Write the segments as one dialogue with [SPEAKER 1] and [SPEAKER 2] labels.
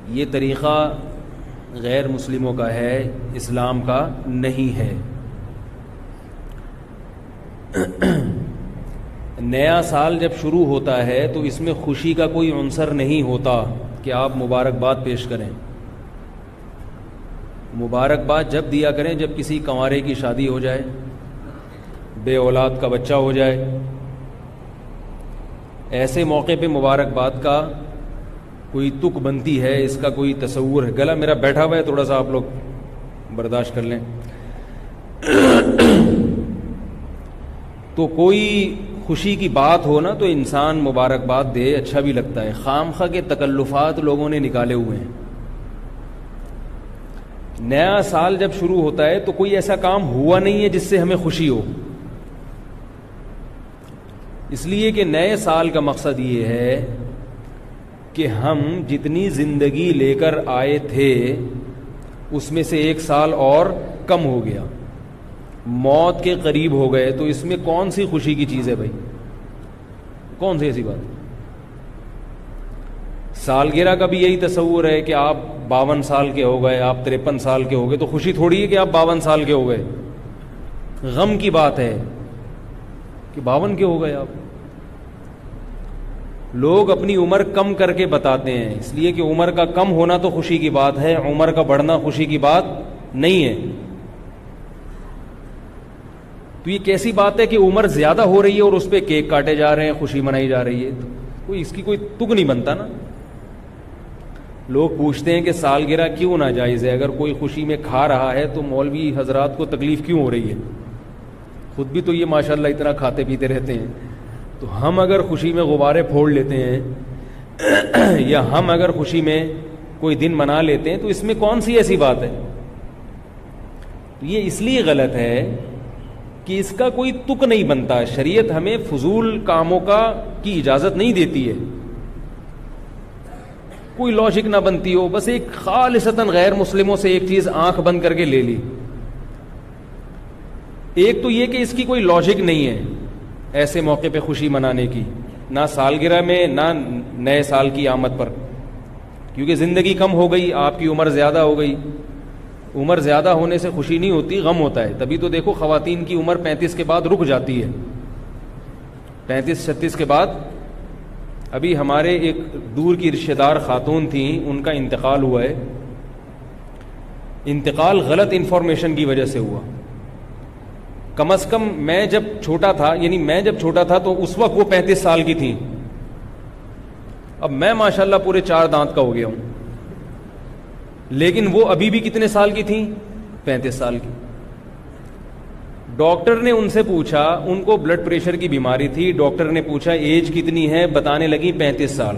[SPEAKER 1] یہ طریقہ غیر مسلموں کا ہے، اسلام کا نہیں ہے۔ نیا سال جب شروع ہوتا ہے تو اس میں خوشی کا کوئی عنصر نہیں ہوتا کہ آپ مبارکباد پیش کریں۔ مبارکباد جب دیا کریں جب کسی کنوارے کی شادی ہو جائے، بے اولاد کا بچہ ہو جائے، ایسے موقع پہ مبارکباد کا کوئی تک بنتی ہے، اس کا کوئی تصور ہے۔ گلا میرا بیٹھا ہوا ہے، تھوڑا سا آپ لوگ برداشت کر لیں۔ تو کوئی خوشی کی بات ہو نا تو انسان مبارکباد دے، اچھا بھی لگتا ہے۔ خام خواہ کے تکلفات لوگوں نے نکالے ہوئے ہیں۔ نیا سال جب شروع ہوتا ہے تو کوئی ایسا کام ہوا نہیں ہے جس سے ہمیں خوشی ہو، اس لیے کہ نئے سال کا مقصد یہ ہے کہ ہم جتنی زندگی لے کر آئے تھے اس میں سے ایک سال اور کم ہو گیا، موت کے قریب ہو گئے، تو اس میں کون سی خوشی کی چیز ہے بھائی؟ کون سی ایسی بات؟ سالگرہ کا بھی یہی تصور ہے کہ آپ 52 سال کے ہو گئے، آپ 53 سال کے ہو گئے، تو خوشی تھوڑی ہے کہ آپ 52 سال کے ہو گئے، غم کی بات ہے کہ 52 کے ہو گئے آپ۔ لوگ اپنی عمر کم کر کے بتاتے ہیں، اس لیے کہ عمر کا کم ہونا تو خوشی کی بات ہے، عمر کا بڑھنا خوشی کی بات نہیں ہے۔ تو یہ کیسی بات ہے کہ عمر زیادہ ہو رہی ہے اور اس پہ کیک کاٹے جا رہے ہیں، خوشی منائی جا رہی ہے؟ کوئی اس کی کوئی تک نہیں بنتا نا۔ لوگ پوچھتے ہیں کہ سالگرہ کیوں ناجائز ہے؟ اگر کوئی خوشی میں کھا رہا ہے تو مولوی حضرات کو تکلیف کیوں ہو رہی ہے؟ خود بھی تو یہ ماشاءاللہ اتنا کھاتے پیتے رہتے ہیں، تو ہم اگر خوشی میں غبارے پھوڑ لیتے ہیں یا ہم اگر خوشی میں کوئی دن منا لیتے ہیں تو اس میں کون سی ایسی بات ہے؟ یہ اس لیے غلط ہے کہ اس کا کوئی تک نہیں بنتا۔ شریعت ہمیں فضول کاموں کی اجازت نہیں دیتی ہے، کوئی لاجک نہ بنتی ہو، بس ایک خالصتاً غیر مسلموں سے ایک چیز آنکھ بند کر کے لے لی۔ ایک تو یہ کہ اس کی کوئی لاجک نہیں ہے ایسے موقع پہ خوشی منانے کی، نہ سالگرہ میں نہ نئے سال کی آمد پر، کیونکہ زندگی کم ہو گئی، آپ کی عمر زیادہ ہو گئی۔ عمر زیادہ ہونے سے خوشی نہیں ہوتی، غم ہوتا ہے۔ تبھی تو دیکھو خواتین کی عمر 35 کے بعد رک جاتی ہے، 35-36 کے بعد۔ ابھی ہمارے ایک دور کی رشتہ دار خاتون تھیں، ان کا انتقال ہوا ہے۔ انتقال غلط انفارمیشن کی وجہ سے ہوا۔ کم از کم میں جب چھوٹا تھا تو اس وقت وہ 35 سال کی تھیں، اب میں ماشاءاللہ پورے 4 دانت کا ہو گیا ہوں، لیکن وہ ابھی بھی کتنے سال کی تھیں؟ 35 سال کی۔ ڈاکٹر نے ان سے پوچھا، ان کو بلڈ پریشر کی بیماری تھی، ڈاکٹر نے پوچھا ایج کتنی ہے، بتانے لگی 35 سال۔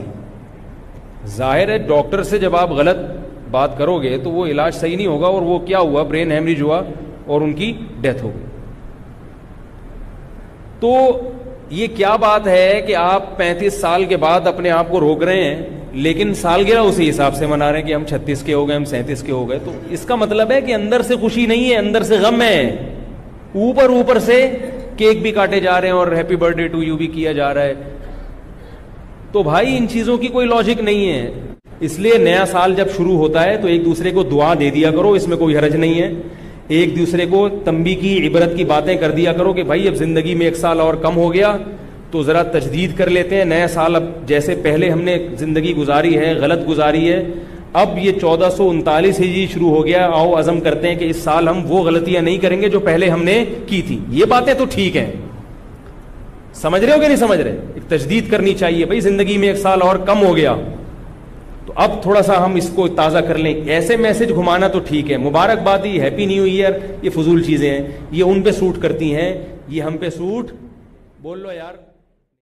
[SPEAKER 1] ظاہر ہے ڈاکٹر سے جب آپ غلط بات کرو گے تو وہ علاج صحیح نہیں ہوگا، اور وہ کیا ہوا؟ برین ہیمریج ہوا اور ان کی ڈیتھ ہو گئی۔ تو یہ کیا بات ہے کہ آپ 35 سال کے بعد اپنے آپ کو روک رہے ہیں، لیکن سالگرہ اسی حساب سے منا رہے ہیں کہ ہم 36 کے ہو گئے، ہم 37 کے ہو گئے۔ تو اس کا مطلب ہے کہ اندر سے خوشی نہیں ہے، اندر سے غم ہے۔ اوپر سے کیک بھی کاٹے جا رہے ہیں اور happy birthday to you بھی کیا جا رہا ہے۔ تو بھائی ان چیزوں کی کوئی لاجک نہیں ہے۔ اس لیے نیا سال جب شروع ہوتا ہے تو ایک دوسرے کو دعا دے دیا کرو، اس میں کوئی حرج نہیں ہے۔ ایک دوسرے کو تنبیہ کی، عبرت کی باتیں کر دیا کرو کہ بھائی اب زندگی میں 1 سال اور کم ہو گیا تو ذرا تجدید کر لیتے ہیں۔ نیا سال اب جیسے پہلے ہم نے زندگی گزاری ہے غلط گزاری ہے، اب یہ 1439 ہجری شروع ہو گیا، آؤ عزم کرتے ہیں کہ اس سال ہم وہ غلطیاں نہیں کریں گے جو پہلے ہم نے کی تھی۔ یہ باتیں تو ٹھیک ہیں، سمجھ رہے ہو کہ نہیں سمجھ رہے؟ ایک تجدید کرنی چاہیے، بھائی زندگی میں 1 سال اور کم ہو گیا تو اب تھوڑا سا ہم اس کو تازہ کر لیں۔ ایسے میسج گھمانا تو ٹھیک ہے، مبارکبادی، ہیپی نیو ایئر، یہ فضول چیزیں ہیں، یہ ان پہ سوٹ کرتی ہیں، یہ ہم پہ سوٹ بول لو یار۔